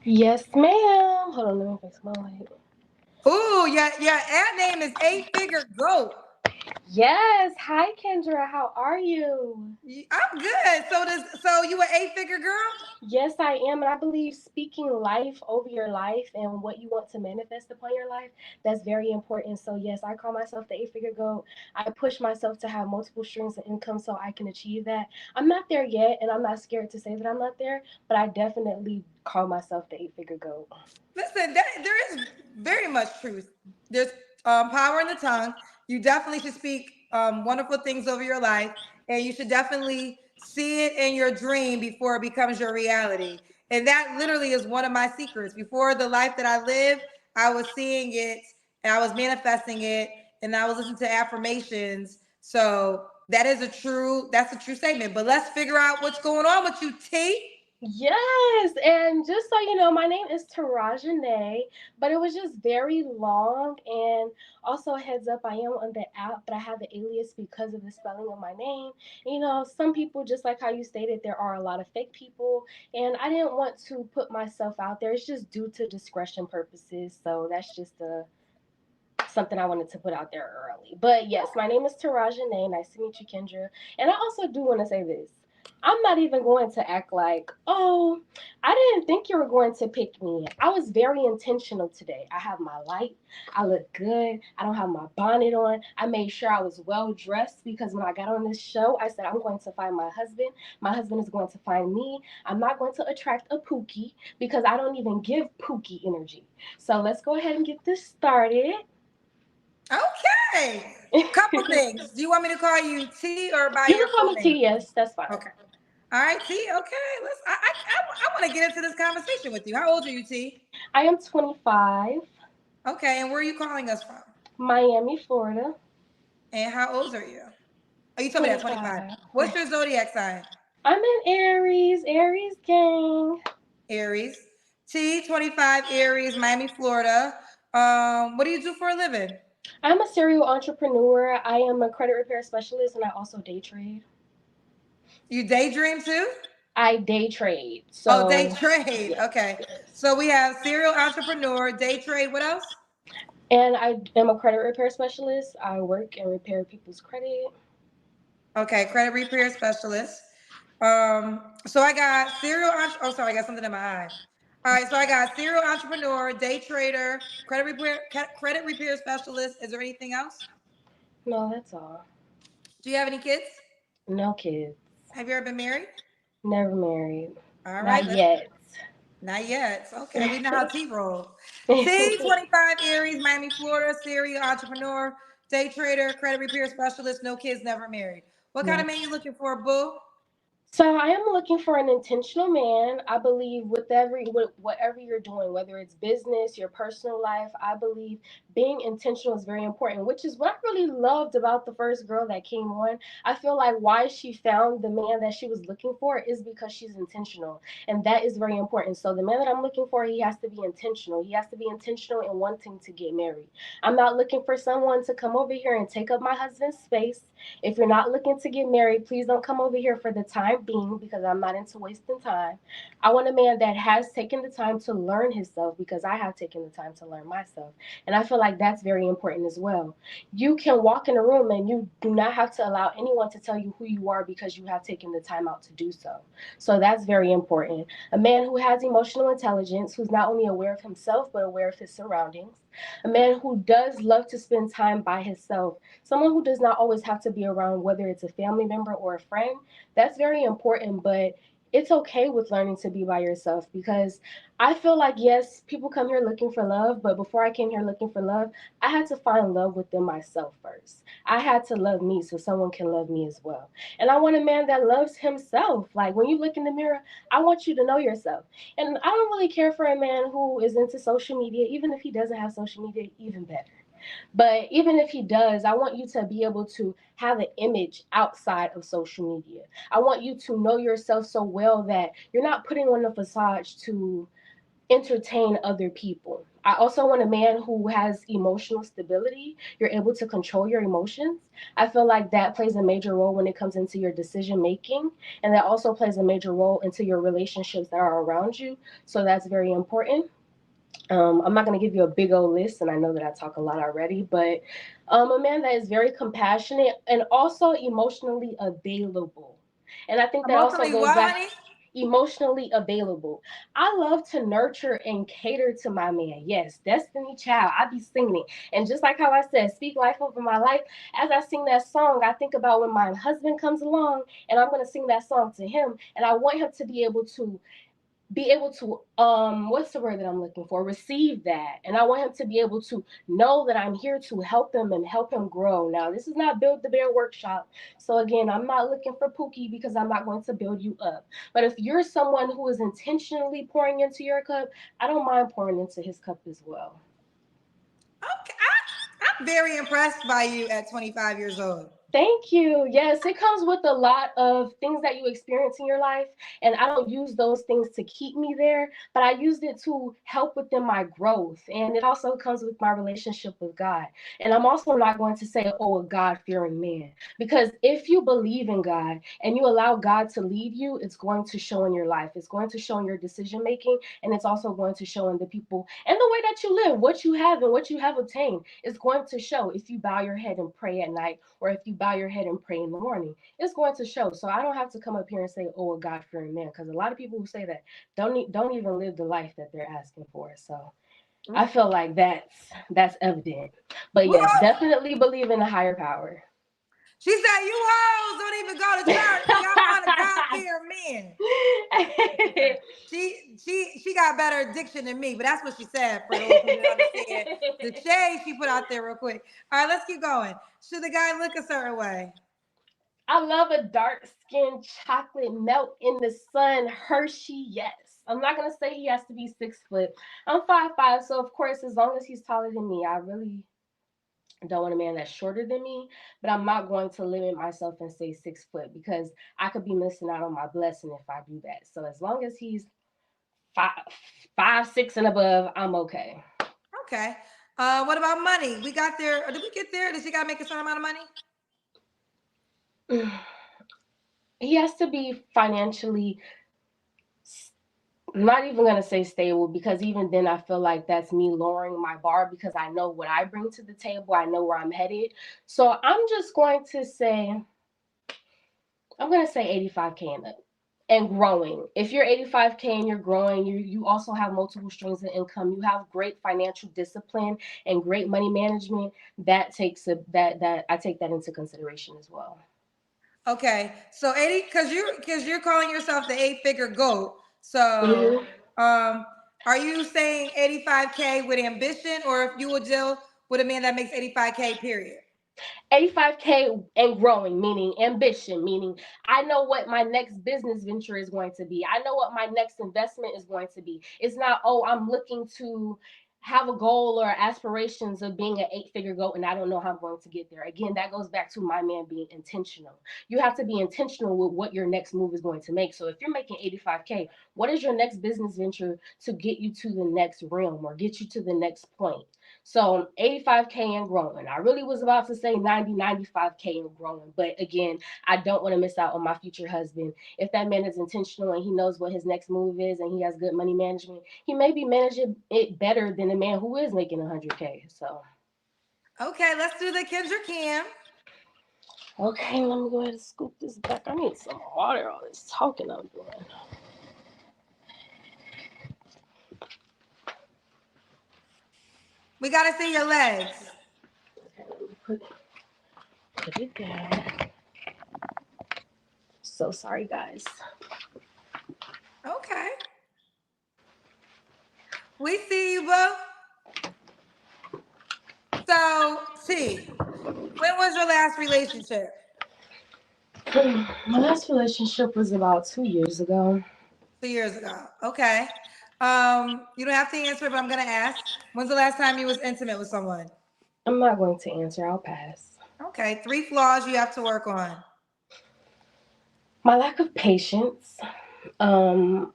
Yes, ma'am. Hold on, let me fix my light. Ooh, your ad name is Eight Figure Goat. Yes. Hi, Kendra. How are you? I'm good. So you an eight figure girl? Yes, I am. And I believe speaking life over your life and what you want to manifest upon your life, that's very important. So, yes, I call myself the eight figure goat. I push myself to have multiple streams of income so I can achieve that. I'm not there yet, and I'm not scared to say that I'm not there, but I definitely call myself the eight figure goat. Listen, there is very much truth. There's power in the tongue. You definitely should speak wonderful things over your life, and you should definitely see it in your dream before it becomes your reality. And that literally is one of my secrets. Before the life that I live, I was seeing it, and I was manifesting it, and I was listening to affirmations. So that's a true statement. But let's figure out what's going on with you, T. Yes, and just so you know, my name is Tarajane, but it was just very long. And also, heads up, I am on the app, but I have the alias because of the spelling of my name. Some people, just like how you stated, there are a lot of fake people, and I didn't want to put myself out there. It's just due to discretion purposes, so that's just something I wanted to put out there early. But yes, my name is Tarajane. Nice to meet you, Kendra. And I also do want to say this. I'm not even going to act like, oh, I didn't think you were going to pick me. I was very intentional today. I have my light. I look good. I don't have my bonnet on. I made sure I was well dressed because when I got on this show, I said, I'm going to find my husband. My husband is going to find me. I'm not going to attract a Pookie because I don't even give Pookie energy. So let's go ahead and get this started. Okay. Couple You things. Do you want me to call you T or by can your call full me name? T. Yes, that's fine. Okay. All right, T. Okay. I want to get into this conversation with you. How old are you, T? I am 25, Okay. And where are you calling us from? Miami, Florida. And how old are you? Oh, you told me that 25. 25. What's your zodiac sign? I'm in Aries, Aries gang. Aries. T, 25, Aries, Miami, Florida. What do you do for a living? I'm a serial entrepreneur. I am a credit repair specialist and I also day trade. You daydream too? I day trade. Oh, day So, trade. yes, Okay. yes. So we have serial entrepreneur, day trade. What else? And I am a credit repair specialist. I work and repair people's credit. Okay, credit repair specialist. So I got oh, sorry, I got something in my eye. All right, so I got serial entrepreneur, day trader, credit repair specialist. Is there anything else? No, that's all. Do you have any kids? No kids. Have you ever been married? Never married. All right, Not yet. not yet. Okay, we know how T rolls. T 25 Aries, Miami, Florida, serial entrepreneur, day trader, credit repair specialist, no kids, never married. What kind of No. man you looking for, boo? So I am looking for an intentional man. I believe with whatever you're doing, whether it's business, your personal life, I believe being intentional is very important, which is what I really loved about the first girl that came on. I feel like why she found the man that she was looking for is because she's intentional, and that is very important. So the man that I'm looking for, he has to be intentional. He has to be intentional in wanting to get married. I'm not looking for someone to come over here and take up my husband's space. If you're not looking to get married, please don't come over here for the time being because I'm not into wasting time. I want a man that has taken the time to learn himself because I have taken the time to learn myself. And I feel like that's very important as well. You can walk in a room and you do not have to allow anyone to tell you who you are because you have taken the time out to do so. So that's very important. A man who has emotional intelligence, who's not only aware of himself but aware of his surroundings. A man who does love to spend time by himself, someone who does not always have to be around, whether it's a family member or a friend. That's very important, but it's okay with learning to be by yourself because I feel like, yes, people come here looking for love, but before I came here looking for love, I had to find love within myself first. I had to love me so someone can love me as well. And I want a man that loves himself. Like when you look in the mirror, I want you to know yourself. And I don't really care for a man who is into social media, even if he doesn't have social media, even better. But even if he does, I want you to be able to have an image outside of social media. I want you to know yourself so well that you're not putting on a facade to entertain other people. I also want a man who has emotional stability. You're able to control your emotions. I feel like that plays a major role when it comes into your decision making, and that also plays a major role into your relationships that are around you. So that's very important. I'm not going to give you a big old list, and I know that I talk a lot already, but a man that is very compassionate and also emotionally available. And I think that also Emotionally goes what, back honey? emotionally available. I love to nurture and cater to my man. Yes, Destiny Child. I be singing it. And just like how I said, speak life over my life, as I sing that song, I think about when my husband comes along and I'm going to sing that song to him. And I want him to be able to what's the word that I'm looking for, receive that. And I want him to be able to know that I'm here to help him and help him grow. Now, this is not Build the Bear workshop, so again, I'm not looking for Pookie, because I'm not going to build you up. But if you're someone who is intentionally pouring into your cup, I don't mind pouring into his cup as well. Okay, I'm very impressed by you at 25 years old. Thank you. Yes, it comes with a lot of things that you experience in your life, and I don't use those things to keep me there, but I used it to help within my growth. And it also comes with my relationship with God. And I'm also not going to say, oh, a God fearing man, because if you believe in God and you allow God to lead you, it's going to show in your life. It's going to show in your decision making, and it's also going to show in the people and the way that you live, what you have and what you have obtained. It's going to show if you bow your head and pray at night, or if you bow your head and pray in the morning. It's going to show. So I don't have to come up here and say, "Oh, a God fearing man," because a lot of people who say that don't even live the life that they're asking for. So I feel like that's evident. But yes, Whoa! definitely believe in a higher power. She said, "You hoes don't even go to church, so y'all want a God fear men." She got better diction than me, but that's what she said. For those who didn't understand the shade she put out there, real quick. All right, let's keep going. Should the guy look a certain way? I love a dark skinned chocolate melt in the sun Hershey. Yes. I'm not gonna say he has to be 6 foot. I'm 5'5", so of course, as long as he's taller than me, I really don't want a man that's shorter than me. But I'm not going to limit myself and say 6 foot, because I could be missing out on my blessing if I do that. So as long as he's five, 5'6" and above, I'm okay. Okay. What about money? We got there. Or did we get there? Does she got to make a certain amount of money? He has to be financially, I'm not even going to say stable, because even then I feel like that's me lowering my bar, because I know what I bring to the table. I know where I'm headed. So I'm going to say 85K and up and growing. If you're 85K and you're growing, you also have multiple streams of income. You have great financial discipline and great money management. That takes a that I take that into consideration as well. Okay, so 80, because you're calling yourself the eight-figure goat. So, Mhm. um, are you saying 85K with ambition, or if you would deal with a man that makes 85K, period? 85K and growing, meaning ambition, meaning I know what my next business venture is going to be. I know what my next investment is going to be. It's not, oh, I'm looking to have a goal or aspirations of being an eight-figure goal and I don't know how I'm going to get there. Again, that goes back to my man being intentional. You have to be intentional with what your next move is going to make. So if you're making 85K, what is your next business venture to get you to the next realm or get you to the next point? So 85K and growing. I really was about to say 95K and growing. But again, I don't want to miss out on my future husband. If that man is intentional and he knows what his next move is and he has good money management, he may be managing it better than a man who is making 100K. So, Okay, let's do the Kendra Cam. okay, let me go ahead and scoop this back. I need some water, all this talking I'm doing. We gotta see your legs. Okay, let me put it down. So sorry, guys. Okay, we see you, boo. So, T, when was your last relationship? My last relationship was about 2 years ago. 2 years ago. Okay. You don't have to answer, but I'm gonna ask. When's the last time you was intimate with someone? I'm not going to answer, I'll pass. Okay, 3 flaws you have to work on. My lack of patience, um,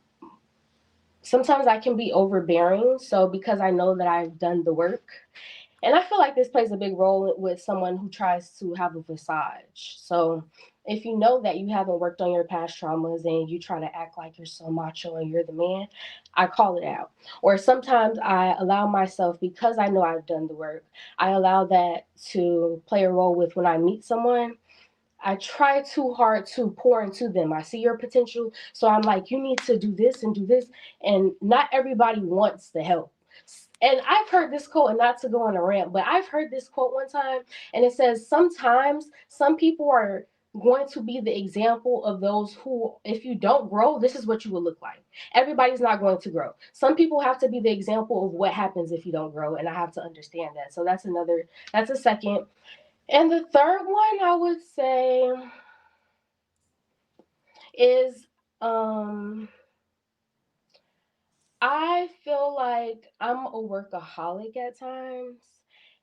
sometimes I can be overbearing. So because I know that I've done the work, and I feel like this plays a big role with someone who tries to have a visage. So if you know that you haven't worked on your past traumas and you try to act like you're so macho and you're the man, I call it out. Or sometimes I allow myself, because I know I've done the work, I allow that to play a role with when I meet someone. I try too hard to pour into them. I see your potential, so I'm like, you need to do this and do this. And not everybody wants the help. And I've heard this quote, and not to go on a rant, but I've heard this quote one time, and it says, sometimes some people are going to be the example of those who, if you don't grow, this is what you will look like. Everybody's not going to grow. Some people have to be the example of what happens if you don't grow, and I have to understand that. So that's a second. And the third one I would say is I feel like I'm a workaholic at times,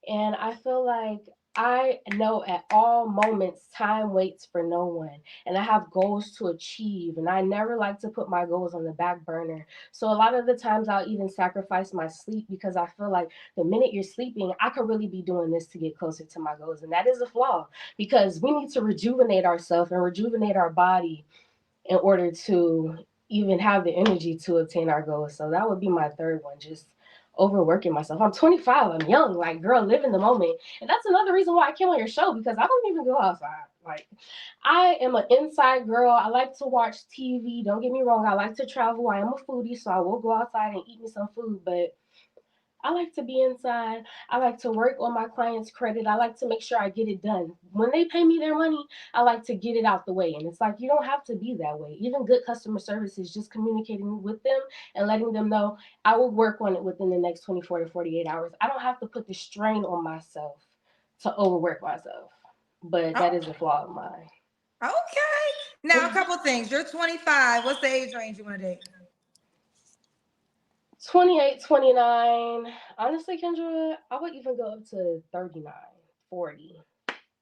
and I feel like I know at all moments time waits for no one, and I have goals to achieve, and I never like to put my goals on the back burner. So a lot of the times I'll even sacrifice my sleep because I feel like the minute you're sleeping, I could really be doing this to get closer to my goals, and that is a flaw because we need to rejuvenate ourselves and rejuvenate our body in order to even have the energy to attain our goals. So that would be my third one, just overworking myself. I'm 25, I'm young, like girl, live in the moment. And that's another reason why I came on your show because I don't even go outside. Like I am an inside girl. I like to watch TV. Don't get me wrong, I like to travel. I am a foodie, so I will go outside and eat me some food, but I like to be inside. I like to work on my clients' credit. I like to make sure I get it done. When they pay me their money, I like to get it out the way. And it's like, you don't have to be that way. Even good customer service is just communicating with them and letting them know I will work on it within the next 24 to 48 hours. I don't have to put the strain on myself to overwork myself. But that is a flaw of mine. Okay. Now, a couple things. You're 25. What's the age range you want to date? 28, 29. Honestly, Kendra, I would even go up to 39, 40.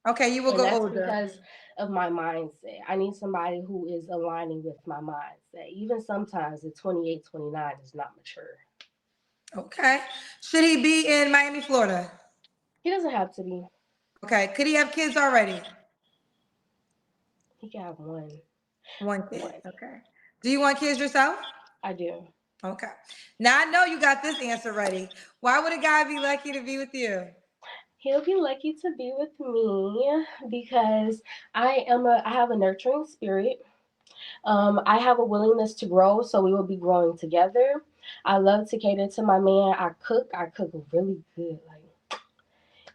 Okay, you will And go that's older. because of my mindset. I need somebody who is aligning with my mindset. Even sometimes the 28, 29 is not mature. Okay. Should he be in Miami, Florida? He doesn't have to be. Okay. Could he have kids already? He can have one. One kid. One. Okay. Do you want kids yourself? I do. Okay. Now I know you got this answer ready. Why would a guy be lucky to be with you? He'll be lucky to be with me because I have a nurturing spirit. I have a willingness to grow, so we will be growing together. I love to cater to my man. I cook. I cook really good. Like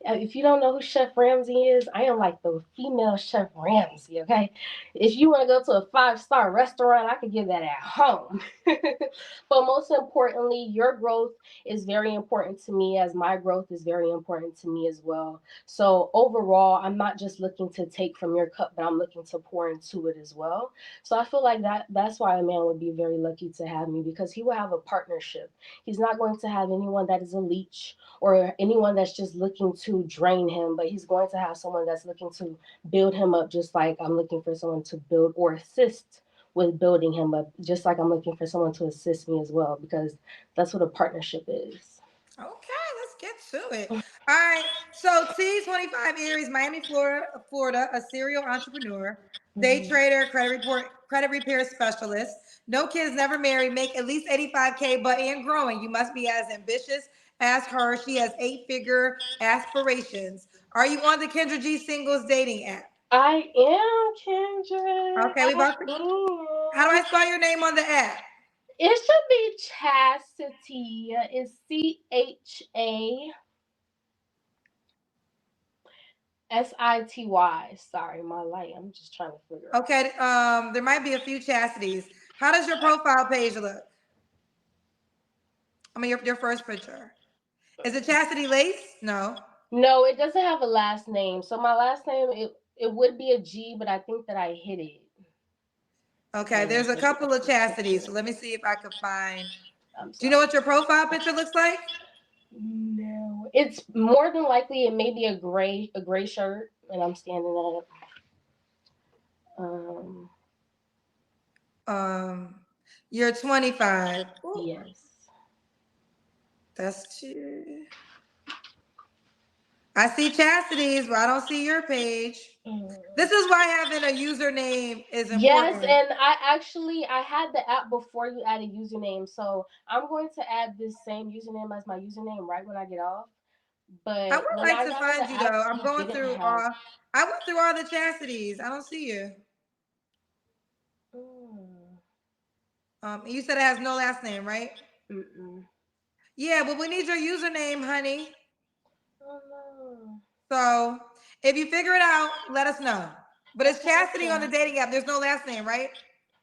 if you don't know who Chef Ramsay is, I am like the female Chef Ramsay, okay? If you want to go to a five-star restaurant, I could give that at home. But most importantly, your growth is very important to me as my growth is very important to me as well. So overall, I'm not just looking to take from your cup, but I'm looking to pour into it as well. So I feel like that's why a man would be very lucky to have me because he will have a partnership. He's not going to have anyone that is a leech or anyone that's just looking to drain him, but he's going to have someone that's looking to build him up, just like I'm looking for someone to build or assist with building him up, just like I'm looking for someone to assist me as well, because that's what a partnership is. Okay, let's get to it. All right. So T25 Aries, Miami, Florida, a serial entrepreneur, day Mhm. trader, credit repair specialist. No kids, never married, make at least 85K, but and growing. You must be as ambitious as her. She has 8-figure aspirations. Are you on the Kendra G singles dating app? I am Kendra. Okay, we about to. How do I I am. spell your name on the app? It should be chastity. It's Chasity. Sorry, my light. I'm just trying to figure out. Okay, there might be a few chastities. How does your profile page look? I mean, your first picture. Is it Chastity Lace? No. No, it doesn't have a last name. So my last name it would be a G, but I think that I hid it. Okay, Yeah, there's a there's a couple of couple of chastities. pictures. So let me see if I can find. I'm Do you know sorry. what your profile picture looks like? No, it's more than likely it may be a gray shirt, and I'm standing up. Um, Um, You're 25. Ooh, Yes. that's true. I see Chastity's, but I don't see your page. Mm. This is why having a username is Yes, important. and I had the app before you add a username, so I'm going to add this same username as my username right when I get off. I But would when like I to got on find the you app, though. I'm you going didn't through have. I went through all the Chastity's. I don't see you. Mm, You said it has no last name, right? mm-mm. Yeah, but we need your username, honey. Oh no. So if you figure it out, let us know. But it's Okay, Chastity on the okay. dating app. There's no last name, right?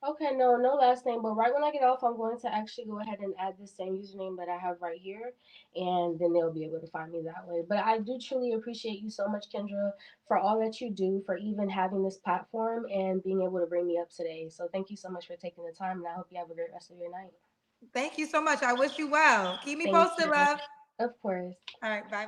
Okay, no, no last name. But right when I get off, I'm going to actually go ahead and add the same username that I have right here, and then they'll be able to find me that way. But I do truly appreciate you so much, Kendra, for all that you do, for even having this platform and being able to bring me up today. So thank you so much for taking the time, and I hope you have a great rest of your night. Thank you so much. I wish you well. Keep me Thank posted, you. love. Of course. All right, bye.